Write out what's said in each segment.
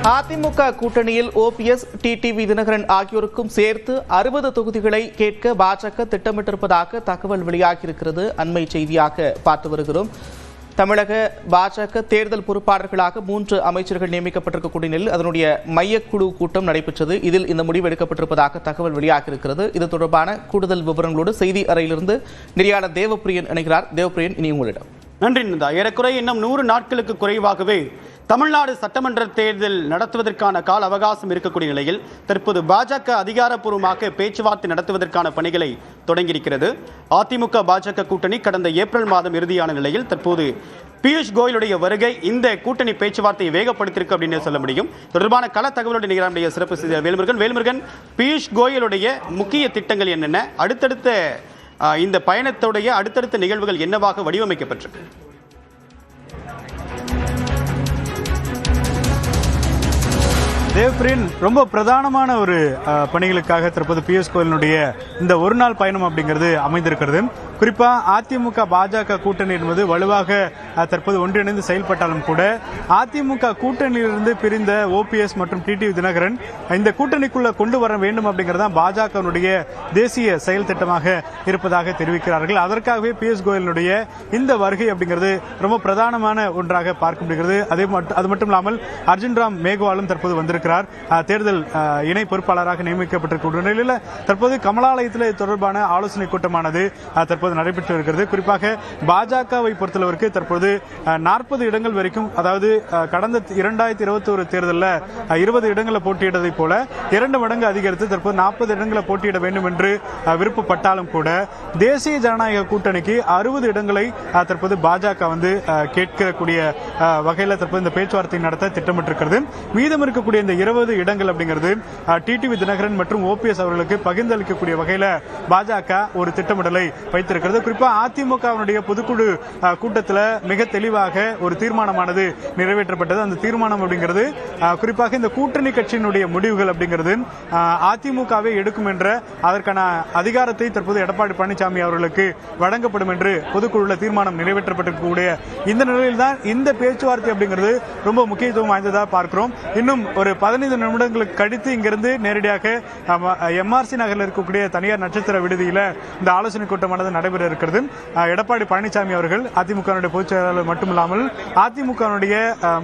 அதிமுக கூட்டணியில் OPS, TTV Dinakaran ஆகியோருக்கும் சேர்த்து 60 தொகுதிகளை கேட்க பாஜக திட்டமிட்டிருப்பதாக தகவல் வெளியாகியிருக்கிறது. அண்மை செய்தியாக பார்த்து வருகிறோம். தமிழக பாஜக தேர்தல் பொறுப்பாளர்களாக 3 அமைச்சர்கள் நியமிக்கப்பட்டிருக்கக்கூடிய நிலையில் அதனுடைய மையக்குழு கூட்டம் நடைபெற்றது. இதில் இந்த முடிவு எடுக்கப்பட்டிருப்பதாக தகவல் வெளியாகியிருக்கிறது. இது தொடர்பான கூடுதல் விவரங்களோடு செய்தி அறையிலிருந்து நெறியாளர் தேவப்பிரியன் இணைகிறார். தேவப்பிரியன், இனி உங்களிடம். நன்றி நந்தா. ஏறக்குறைய இன்னும் 100 நாட்களுக்கு குறைவாகவே தமிழ்நாடு சட்டமன்ற தேர்தல் நடத்துவதற்கான கால அவகாசம் இருக்கக்கூடிய நிலையில் தற்போது பாஜக அதிகாரப்பூர்வமாக பேச்சுவார்த்தை நடத்துவதற்கான பணிகளை தொடங்கியிருக்கிறது. அதிமுக பாஜக கூட்டணி கடந்த ஏப்ரல் மாதம் இறுதியான நிலையில் தற்போது பியூஷ் கோயலுடைய வருகை இந்த கூட்டணி பேச்சுவார்த்தையை வேகப்படுத்தியிருக்கு அப்படின்னு சொல்ல முடியும். தொடர்பான கள தகவலோடு நிகழ்ச்சிய சிறப்பு செய்தியாளர் வேல்முருகன், பியூஷ் கோயலுடைய முக்கிய திட்டங்கள் என்னென்ன, அடுத்தடுத்த இந்த பயணத்துடைய அடுத்தடுத்த நிகழ்வுகள் என்னவாக வடிவமைக்கப்பட்டிருக்கு? தேவ்பிரியன், ரொம்ப பிரதானமான ஒரு பணிகளுக்காக தற்போது பியூஷ் கோயலினுடைய இந்த ஒரு நாள் பயணம் அப்படிங்கிறது அமைந்திருக்கிறது. குறிப்பா அதிமுக பாஜக கூட்டணி என்பது வலுவாக தற்போது ஒன்றிணைந்து செயல்பட்டாலும் கூட அதிமுக கூட்டணியிலிருந்து பிரிந்த ஓபிஎஸ் மற்றும் டிடிவி தினகரன் இந்த கூட்டணிக்குள்ள கொண்டு வர வேண்டும் அப்படிங்கறத பாஜகவுடைய தேசிய செயல் திட்டமாக இருப்பதாக தெரிவிக்கிறார்கள். அதற்காகவே பியூஷ் கோயலினுடைய இந்த வருகை அப்படிங்கிறது ரொம்ப பிரதானமான ஒன்றாக பார்க்க முடிகிறது. அது மட்டும் இல்லாமல் அர்ஜுன் ராம் மேக்வாலும் தற்போது வந்திருக்கிறார். தேர்தல் இணை பொறுப்பாளராக நியமிக்கப்பட்டிருக்கிற நிலையில் தற்போது கமலாலயத்தில் இது தொடர்பான ஆலோசனை கூட்டமானது தற்போது நடைபெற்று வருகிறது. குறிப்பாக பாஜகவை பொறுத்தளவிற்கு தற்போது 40 இடங்கள் வரைக்கும், அதாவது கடந்த 2021 தேர்தலில் 20 இடங்களை போட்டியிட்டதை போல 2 மடங்கு அதிகரித்து தற்போது 40 இடங்களை போட்டியிட வேண்டும் என்று விருப்பப்பட்டாலும் கூட தேசிய ஜனநாயக கூட்டணிக்கு 60 இடங்களை தற்போது பாஜக கேட்கக்கூடிய வகையில் தற்போது இந்த பேச்சுவார்த்தை நடத்த திட்டமிட்டிருக்கிறது. மீதம் இருக்கக்கூடிய இந்த 20 இடங்கள் அப்படிங்கிறது டிடிவி தினகரன் மற்றும் ஓபிஎஸ் அவர்களுக்கு பகிர்ந்தளிக்கக்கூடிய வகையில் பாஜக ஒரு திட்டமிடலை வைத்திருக்கிறது. குறிப்பா அதிமுகவினுடைய பொதுக்குழு கூட்டத்தில் மிக தெளிவாக ஒரு தீர்மானமானது நிறைவேற்றப்பட்டது. அந்த தீர்மானம் அப்படிங்கிறது குறிப்பாக இந்த கூட்டணி கட்சியினுடைய முடிவுகள் அப்படிங்கிறது அதிமுகவை எடுக்கும் என்ற அதற்கான அதிகாரத்தை தற்போது எடப்பாடி பழனிசாமி அவர்களுக்கு வழங்கப்படும் என்று பொதுக்குழுவில் தீர்மானம் நிறைவேற்றப்பட்டிருக்கக்கூடிய இந்த நிலையில் தான் இந்த பேச்சுவார்த்தை அப்படிங்கிறது ரொம்ப முக்கியத்துவம் வாய்ந்ததாக பார்க்கிறோம். இன்னும் ஒரு 15 நிமிடங்களுக்கு கழித்து இங்கிருந்து நேரடியாக எம்ஆர்சி நகரில் இருக்கக்கூடிய தனியார் நட்சத்திர விடுதியில் இந்த ஆலோசனை கூட்டமானது நடைபெற இருக்கிறது. எடப்பாடி பழனிசாமி அவர்கள் அதிமுக பொதுச் செயலாளர் மட்டுமில்லாமல் அதிமுக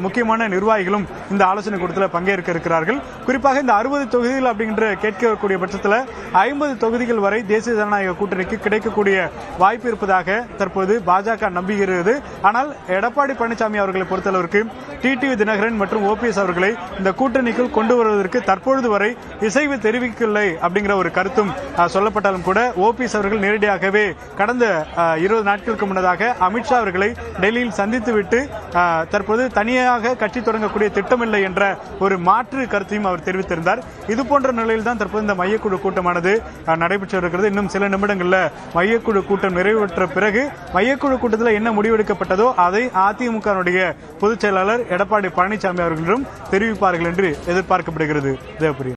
முக்கியமான நிர்வாகிகளும் இந்த ஆலோசனை கூட்டத்தில் பங்கேற்க இருக்கிறார்கள். குறிப்பாக இந்த 60 தொகுதிகள் அப்படின்ற கேட்கக்கூடிய பட்சத்தில் 50 தொகுதிகள் வரை தேசிய ஜனநாயக கூட்டணிக்கு கிடைக்கக்கூடிய வாய்ப்பு இருப்பதாக தற்போது பாஜக நம்புகிறது. ஆனால் எடப்பாடி பழனிசாமி அவர்களை பொறுத்தளவிற்கு டிடிவி தினகரன் மற்றும் ஓபிஎஸ் அவர்களை இந்த கூட்டணிக்குள் கொண்டு வருவதற்கு தற்பொழுது வரை இசைவு தெரிவிக்கவில்லை அப்படிங்கிற ஒரு கருத்தும் சொல்லப்பட்டாலும் கூட ஓபிஎஸ் அவர்கள் நேரடியாகவே கடந்த 20 நாட்களுக்கு முன்னதாக அமித்ஷா அவர்களை டெல்லியில் சந்தித்துவிட்டு தற்போது தனியாக கட்சி தொடங்கக்கூடிய திட்டமில்லை என்ற ஒரு மாற்று கருத்தையும் அவர் தெரிவித்திருந்தார். இதுபோன்ற நிலையில் தான் தற்போது இந்த மையக்குழு கூட்டமானது நடைபெற்று வருகிறது. இன்னும் சில நிமிடங்களில் மையக்குழு கூட்டம் நிறைவேற்ற பிறகு மையக்குழு கூட்டத்தில் என்ன முடிவெடுக்கப்பட்டதோ அதை அதிமுக பொதுச் செயலாளர் எடப்பாடி பழனிசாமி அவர்களும் தெரிவிப்பார்கள் என்று எதிர்பார்க்கப்படுகிறது. தேவப்பிரியன்.